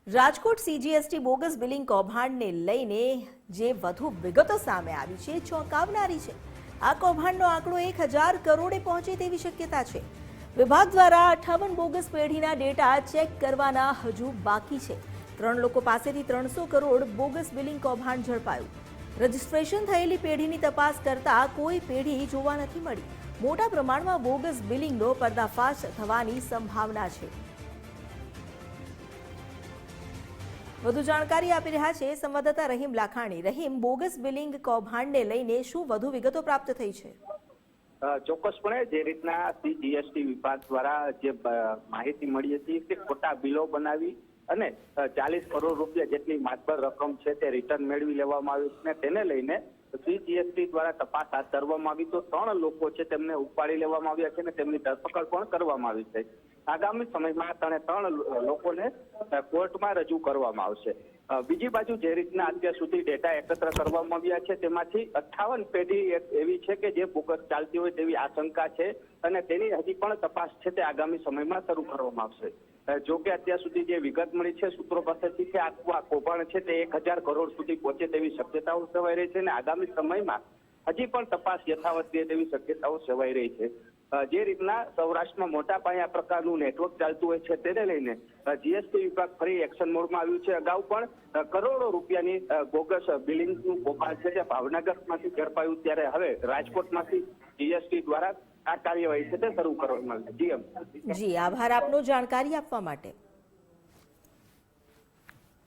Rajkot CGST bogus billing કૌભાંડને લઈને જે વધુ વિગતો સામે આવી છે ચોંકાવનારી છે। આ કૌભાંડનો આંકડો 1000 કરોડે પહોંચે તેવી શક્યતા છે। વિભાગ દ્વારા 58 બોગસ પેઢીના ડેટા ચેક કરવાના હજુ બાકી છે। 3 લોકો પાસેથી 300 કરોડ બોગસ બિલિંગ કૌભાંડ ઝડપાયું। રજીસ્ટ્રેશન થયેલી પેઢીની તપાસ કરતા કોઈ પેઢી જોવા નથી મળી। મોટા પ્રમાણમાં બોગસ બિલિંગનો પર્દાફાશ થવાની સંભાવના છે। વધુ જાણકારી આપી રહ્યા છે સંવાદદાતા રહીમ લાખાણી। રહીમ, બોગસ બિલિંગ કૌભાંડને લઈને શું વધુ વિગતો પ્રાપ્ત થઈ છે? ચોક્કસપણે જે રીતના જીએસટી વિભાગ દ્વારા જે માહિતી મળી હતી કે ખોટા બિલો બનાવી અને 40 કરોડ રૂપિયા જેટલી માતબર રકમ છે તે રિટર્ન મેળવી લેવામાં આવી છે, તેને લઈને જીએસટી દ્વારા તપાસ હાથ ધરવામાં આવી તો 3 લોકો છે તેમને ઉપાડી લેવામાં આવ્યા છે અને તેમની ધરપકડ પણ કરવામાં આવી છે। આગામી સમયમાં 3 લોકોને કોર્ટમાં રજૂ કરવામાં આવશે। બીજી બાજુ જે રીતના અત્યાર સુધી ડેટા એકત્ર કરવામાં આવ્યા છે તેમાંથી 58 પેઢી એવી છે કે જે બોગસ ચાલતી હોય તેવી આશંકા છે અને તેની હજી પણ તપાસ છે તે આગામી સમયમાં શરૂ કરવામાં આવશે। જો કે અત્યાર સુધી જે વિગત મળી છે સૂત્રો પાસેથી કે આ કૌભાંડ છે તે 1000 કરોડ સુધી પહોંચે તેવી શક્યતાઓ સેવાઈ રહી છે અને આગામી સમયમાં હજી પણ તપાસ યથાવત રહે તેવી શક્યતાઓ સેવાઈ રહી છે। જે રીતના સૌરાષ્ટ્રમાં મોટા પાયે આ પ્રકારનું નેટવર્ક ચાલતું હોય છે તેને લઈને જીએસટી વિભાગ ફરી એક્શન મોડમાં આવ્યું છે। અગાઉ પણ કરોડો રૂપિયાની બોગસ બિલિંગનું કૌભાંડ છે જે ભાવનગરમાંથી ઝડપાયું, ત્યારે હવે રાજકોટમાંથી જીએસટી દ્વારા આ કાર્યવાહી છે તે શરૂ કરવામાં આવી છે। જી, આભાર આપનો જાણકારી આપવા માટે।